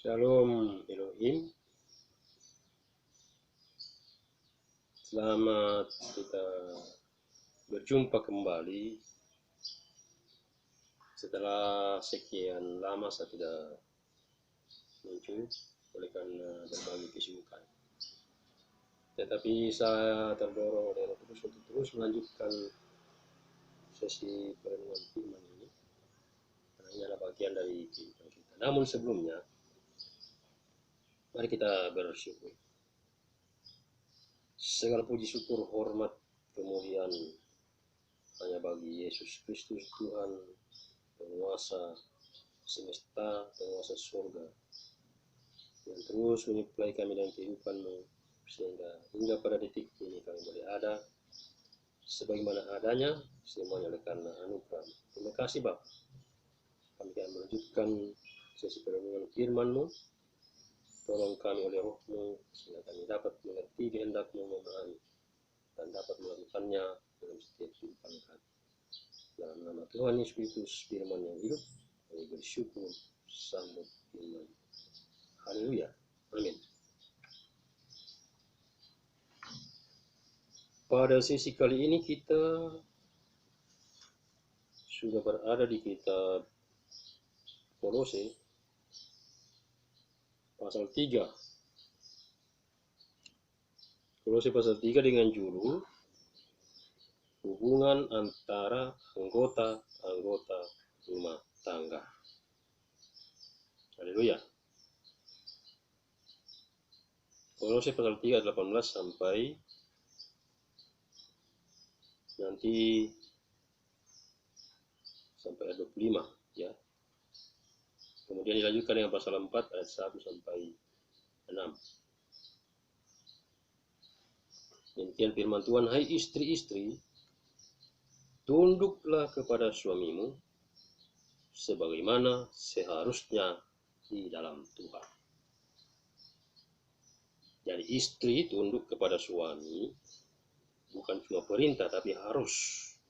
Shalom Elohim, selamat kita berjumpa kembali setelah sekian lama saya tidak muncul oleh karena berbagai kesibukan. Tetapi saya terdorong oleh Roh Kudus untuk terus melanjutkan sesi perenungan firman ini karena ini adalah bagian dari kehidupan kita. Namun sebelumnya, mari kita bersyukur. Segala puji syukur, hormat, kemuliaan hanya bagi Yesus Kristus, Tuhan, penguasa semesta, penguasa surga, yang terus menyuplai kami dengan kehidupan-Mu, sehingga hingga pada detik ini kami boleh ada sebagaimana adanya, semuanya oleh karena anugerah. Terima kasih Bapa. Kami akan melanjutkan sesi perenungan firman-Mu. Tolong kami oleh Roh-Mu, sehingga kami dapat mengerti kehendak-Mu, memahami, dan dapat melakukannya dalam setiap kehidupan kami. Dalam nama Tuhan Yesus Kristus, firman yang hidup, kami bersyukur, sambut firman. Haleluya. Amin. Pada sesi kali ini kita sudah berada di kitab Kolose pasal 3. Kolose pasal 3 dengan judul hubungan antara anggota-anggota rumah tangga. Haleluya. Kolose pasal 3 18 sampai nanti sampai ayat 25 ya. Kemudian dilanjutkan dengan pasal 4 ayat 1 sampai 6. Demikian firman Tuhan, hai istri-istri, tunduklah kepada suamimu sebagaimana seharusnya di dalam Tuhan. Jadi istri tunduk kepada suami bukan cuma perintah tapi harus,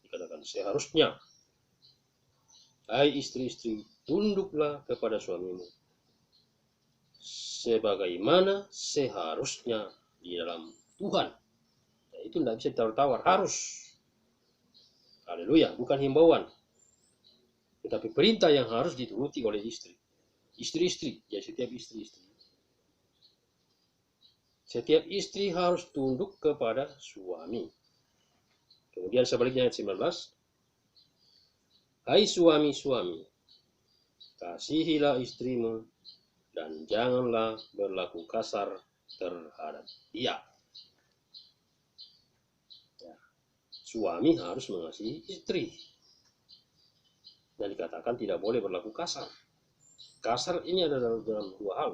dikatakan seharusnya. Hai istri-istri, tunduklah kepada suamimu sebagaimana seharusnya di dalam Tuhan. Nah, itu tidak bisa ditawar-tawar, harus. Haleluya, bukan himbauan, tetapi perintah yang harus dituruti oleh istri. Istri-istri, ya setiap istri-istri. Setiap istri harus tunduk kepada suami. Kemudian sebaliknya ayat 19. Hai suami-suami, kasihilah istrimu dan janganlah berlaku kasar terhadap dia. Ya, suami harus mengasihi istri. Dan dikatakan tidak boleh berlaku kasar. Kasar ini ada dalam dua hal.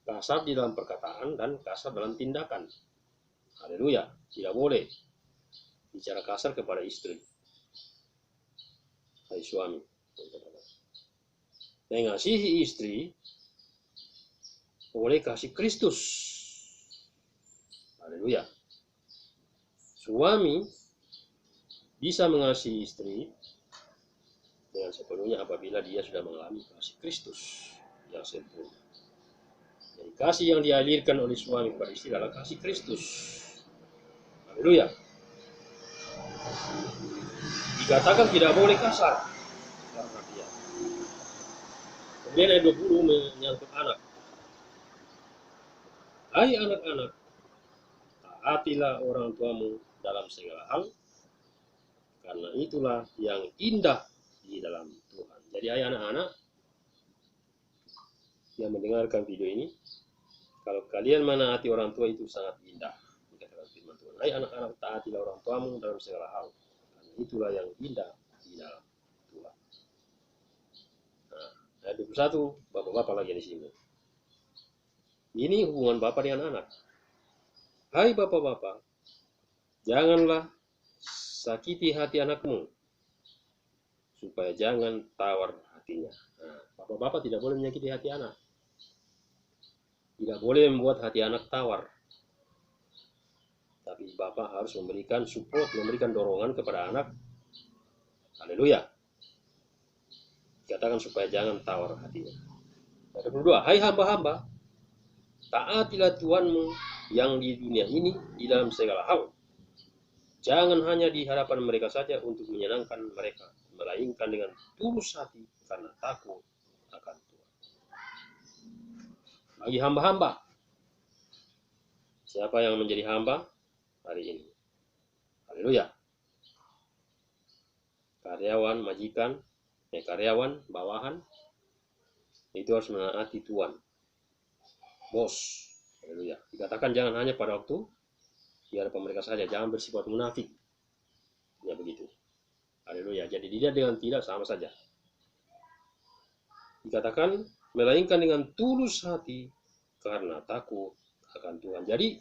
Kasar di dalam perkataan dan kasar dalam tindakan. Haleluya, tidak boleh bicara kasar kepada istri. Hai suami, mengasihi istri oleh kasih Kristus. Haleluya. Suami bisa mengasihi istri dengan sepenuhnya apabila dia sudah mengalami kasih Kristus yang sempurna. Jadi kasih yang dialirkan oleh suami kepada istri adalah kasih Kristus. Haleluya. Dikatakan tidak boleh kasar karena dia. Kemudian ayat 20 menyangkut anak. Hai anak-anak, taatilah orang tuamu dalam segala hal, karena itulah yang indah di dalam Tuhan. Jadi hai anak-anak yang mendengarkan video ini, kalau kalian menaati orang tua itu sangat indah. Dikatakan firman Tuhan, hai anak-anak, taatilah orang tuamu dalam segala hal, karena itulah yang indah di dalam Tuhan. Nah, ayat 21, bapak-bapak lagi di sini. Ini hubungan bapak dengan anak. Hai bapak-bapak, janganlah sakiti hati anakmu, supaya jangan tawar hatinya. Nah, bapak-bapak tidak boleh menyakiti hati anak. Tidak boleh membuat hati anak tawar. Tapi bapak harus memberikan support, memberikan dorongan kepada anak. Haleluya. Dikatakan supaya jangan tawar hatinya. Ayat 22, hai hamba-hamba, taatilah Tuhanmu yang di dunia ini di dalam segala hal. Jangan hanya di hadapan mereka saja untuk menyenangkan mereka, melainkan dengan tulus hati karena takut akan Tuhan. Bagi hamba-hamba, siapa yang menjadi hamba hari ini? Haleluya. Karyawan, majikan, karyawan, bawahan, itu harus menaati Tuhan. Bos, haleluya. Dikatakan jangan hanya pada waktu di hadapan mereka saja, jangan bersifat munafik. Ya begitu. Haleluya. Jadi dia dengan tidak sama saja. Dikatakan melainkan dengan tulus hati karena takut akan Tuhan. Jadi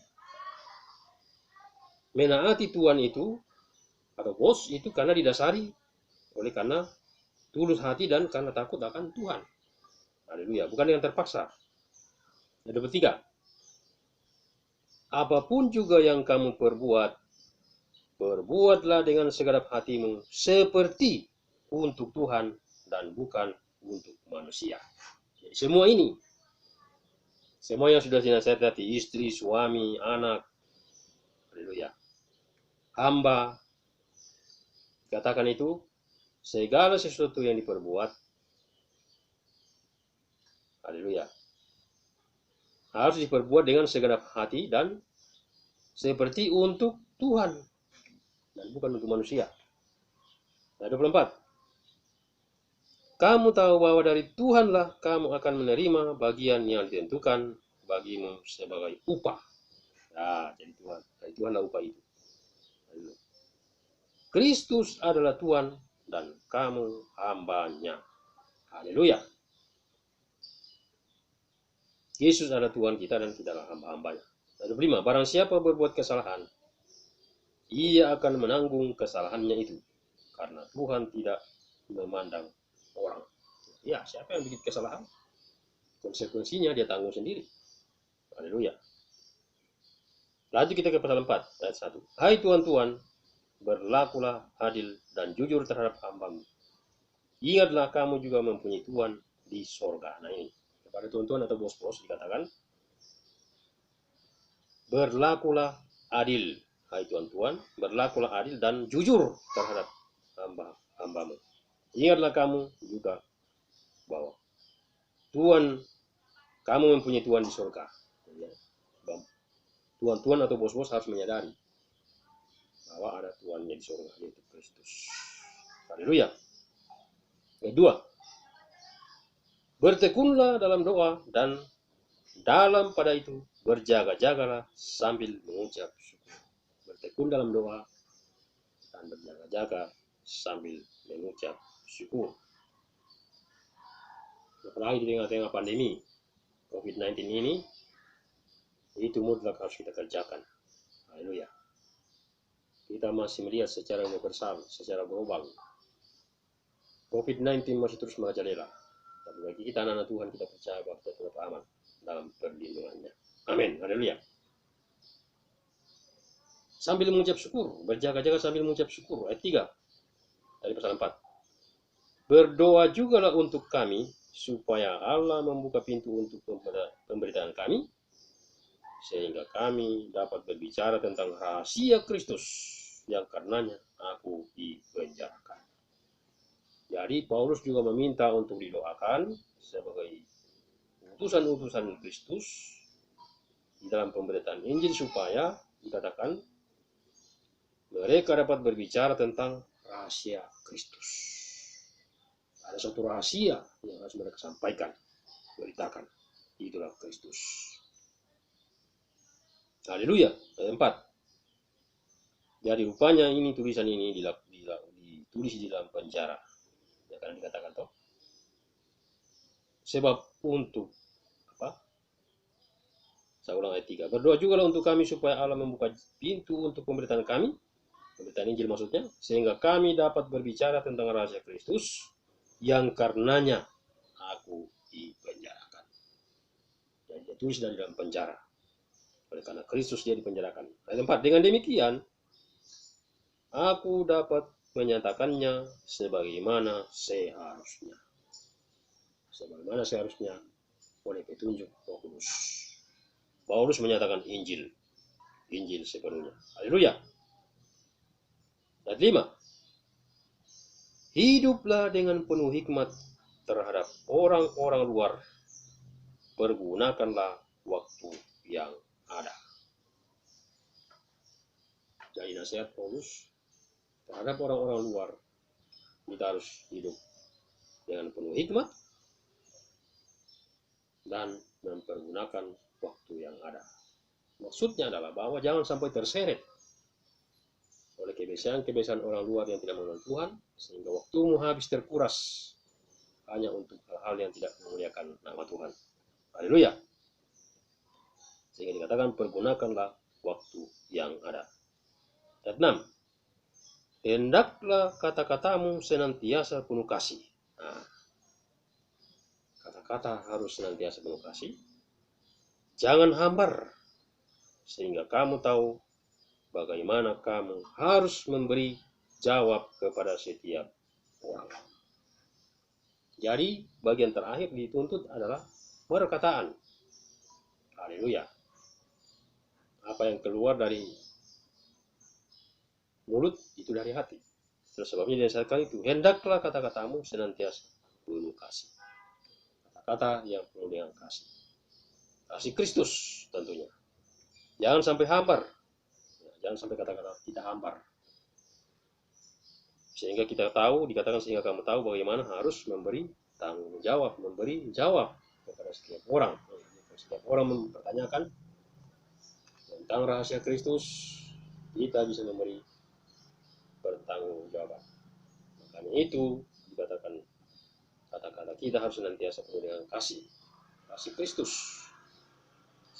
menaati Tuhan itu atau bos itu karena didasari oleh karena tulus hati dan karena takut akan Tuhan. Haleluya. Bukan yang terpaksa. Ada bertiga. Apapun juga yang kamu perbuat, perbuatlah dengan segenap hatimu seperti untuk Tuhan dan bukan untuk manusia. Jadi semua ini, semua yang sudah dinasihati, istri, suami, anak, haleluya, hamba, katakan itu, segala sesuatu yang diperbuat, haleluya, harus diperbuat dengan segenap hati dan seperti untuk Tuhan dan bukan untuk manusia. Ayat 24. Kamu tahu bahwa dari Tuhanlah kamu akan menerima bagian yang ditentukan bagimu sebagai upah. Nah, jadi Tuhan, dari Tuhanlah upah itu. Kristus adalah Tuhan dan kamu hambanya. Haleluya. Yesus adalah Tuhan kita dan kita adalah hamba-hambanya. Ayat 25. Barang siapa berbuat kesalahan, ia akan menanggung kesalahannya itu, karena Tuhan tidak memandang orang. Ya, siapa yang bikin kesalahan, konsekuensinya dia tanggung sendiri. Haleluya. Lanjut kita ke pasal 4 ayat 1. Hai Tuhan-Tuhan, berlakulah adil dan jujur terhadap hambamu. Ingatlah kamu juga mempunyai Tuhan di sorga. Nah ini, kepada Tuhan-Tuhan atau bos-bos dikatakan, berlakulah adil. Hai Tuhan-Tuhan, berlakulah adil dan jujur terhadap hambamu. Ingatlah kamu juga bahwa Tuhan, kamu mempunyai Tuhan di surga. Tuhan-Tuhan atau bos-bos harus menyadari bahwa ada Tuhannya di surga, yaitu Kristus. Haleluya. Kedua, bertekunlah dalam doa dan dalam pada itu berjaga-jagalah sambil mengucap syukur. Bertekun dalam doa dan berjaga-jaga sambil mengucap syukur. Apalagi di tengah-tengah pandemi COVID-19 ini, itu mutlak harus kita kerjakan. Haleluya. Kita masih melihat secara universal, secara global, COVID-19 masih terus merajalela. Tapi bagi kita anak-anak Tuhan, kita percaya bahwa kita tetap aman dalam perlindungannya. Amin. Haleluya. Sambil mengucap syukur, berjaga-jaga sambil mengucap syukur. Ayat 3 dari pasal 4. Berdoa jugalah untuk kami, supaya Allah membuka pintu untuk pemberitaan kami, sehingga kami dapat berbicara tentang rahasia Kristus yang karenanya aku dipenjarakan. Jadi Paulus juga meminta untuk didoakan sebagai utusan-utusan Kristus di dalam pemberitaan Injil, supaya dikatakan mereka dapat berbicara tentang rahasia Kristus. Ada satu rahasia yang harus mereka sampaikan, beritakan. Itulah Kristus. Haleluya. Ayat 4. Jadi rupanya ini tulisan ini ditulis di dalam penjara. Ya kan dikatakan toh. Sebab untuk apa? Saya ulang ayat 3. Berdoa juga lah untuk kami supaya Allah membuka pintu untuk pemberitaan kami, pemberitaan Injil maksudnya, sehingga kami dapat berbicara tentang rahasia Kristus yang karenanya aku dipenjarakan. Jadi dia tulis dari dalam penjara. Oleh karena Kristus dia dipenjarakan. Ayat 4. Dengan demikian aku dapat menyatakannya sebagaimana seharusnya. Sebagaimana seharusnya oleh petunjuk Roh Kudus. Paulus menyatakan Injil sepenuhnya. Haleluya. Ayat 5. Hiduplah dengan penuh hikmat terhadap orang-orang luar. Pergunakanlah waktu yang ada. Jadi nasihat Paulus terhadap orang-orang luar, kita harus hidup dengan penuh hikmat dan mempergunakan waktu yang ada. Maksudnya adalah bahwa jangan sampai terseret oleh kebiasaan-kebiasaan orang luar yang tidak mengenal Tuhan, sehingga waktumu habis terkuras hanya untuk hal-hal yang tidak memuliakan nama Tuhan. Haleluya. Sehingga dikatakan pergunakanlah waktu yang ada. Ayat 6. Hendaklah kata-katamu senantiasa penuh kasih. Nah, kata-kata harus senantiasa penuh kasih. Jangan hambar, sehingga kamu tahu bagaimana kamu harus memberi jawab kepada setiap orang. Jadi bagian terakhir dituntut adalah perkataan. Haleluya. Apa yang keluar dari mulut itu dari hati. Terus sebabnya disebutkan itu, hendaklah kata-katamu senantiasa penuh kasih. Kata-kata yang penuh dengan kasih. Kasih Kristus tentunya. Jangan sampai hambar. Jangan sampai kata-kata kita hambar. Sehingga kita tahu, dikatakan sehingga kamu tahu bagaimana harus memberi tanggung jawab, memberi jawab kepada setiap orang. Setiap orang mempertanyakan tentang rahasia Kristus, kita bisa memberi bertanggung jawab. Makanya itu dikatakan kata-kata kita harus senantiasa penuh dengan kasih Kristus,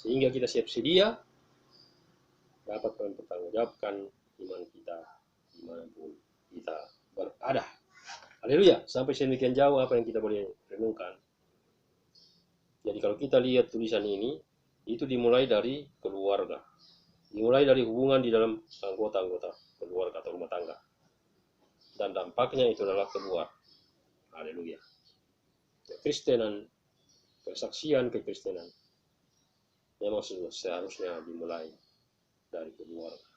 sehingga kita siap sedia dapat mempertanggungjawabkan iman kita dimanapun kita berada. Haleluya. Sampai sedemikian jauh apa yang kita boleh renungkan. Jadi kalau kita lihat tulisan ini, itu dimulai dari keluarga, dimulai dari hubungan di dalam anggota-anggota keluarga atau rumah tangga, dan dampaknya itu adalah keluar. Haleluya. Kekristenan, kesaksian kekristenan memang seharusnya dimulai dari keluarga,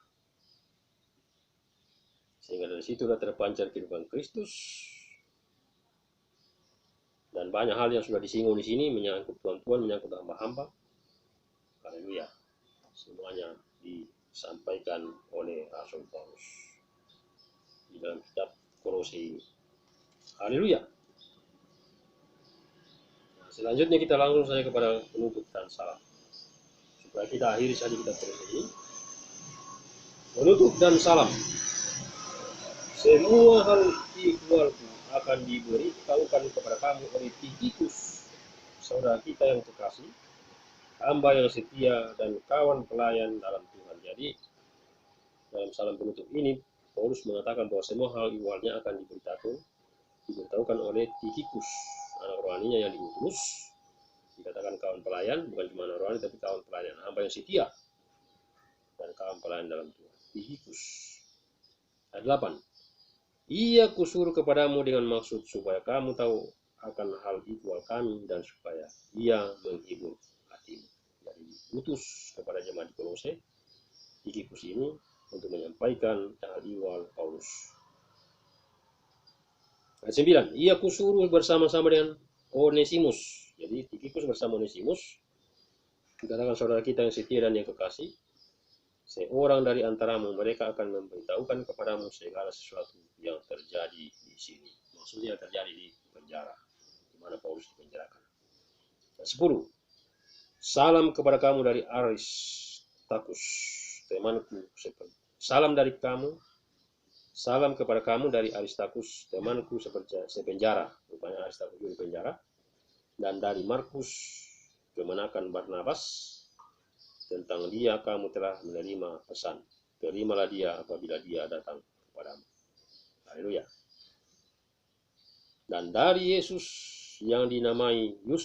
sehingga dari situlah terpancar kehidupan Kristus. Dan banyak hal yang sudah disinggung di sini menyangkut Tuhan-Tuhan, menyangkut hamba-hamba. Haleluya. Semuanya disampaikan oleh Rasul Paulus di dalam kitab Kolose ini. Haleluya. Nah, selanjutnya kita langsung saja kepada penutup dan salam. Supaya kita akhiri saja kitab Kolose ini. Penutup dan salam. Semua hal ihwalku akan diberitahukan kepada kamu oleh Tikhikus, saudara kita yang terkasih, hamba yang setia dan kawan pelayan dalam Tuhan. Jadi dalam salam penutup ini Paulus mengatakan bahwa semua hal ihwalnya akan diberitahukan oleh Tikhikus, anak rohaninya yang diutus. Dikatakan kawan pelayan, bukan cuma anak rohani tapi kawan pelayan, hamba yang setia dan kawan pelayan dalam Tuhan. Tikhikus. Ayat 8. Ia kusuruh kepadamu dengan maksud supaya kamu tahu akan hal ihwal kami dan supaya ia menghibur hatimu. Jadi diutus kepada jemaat di Kolose, Tikhikus ini untuk menyampaikan hal ihwal Paulus. Ayat 9. Ia kusuruh bersama-sama dengan Onesimus. Jadi Tikhikus bersama Onesimus, dikatakan saudara kita yang setia dan yang kekasih, seorang dari antaramu, mereka akan memberitahukan kepadamu segala sesuatu yang terjadi di sini. Maksudnya terjadi di penjara, di mana Paulus dipenjarakan. 10. Salam kepada kamu dari Aristarkus, temanku. Salam dari kamu. Salam kepada kamu dari Aristarkus, temanku sepenjara. Rupanya Aristarkus juga dipenjara. Dan dari Markus, kemenakan Barnabas. Tentang dia kamu telah menerima pesan. Terimalah dia apabila dia datang kepadamu. Haleluya. Dan dari Yesus yang dinamai Yustus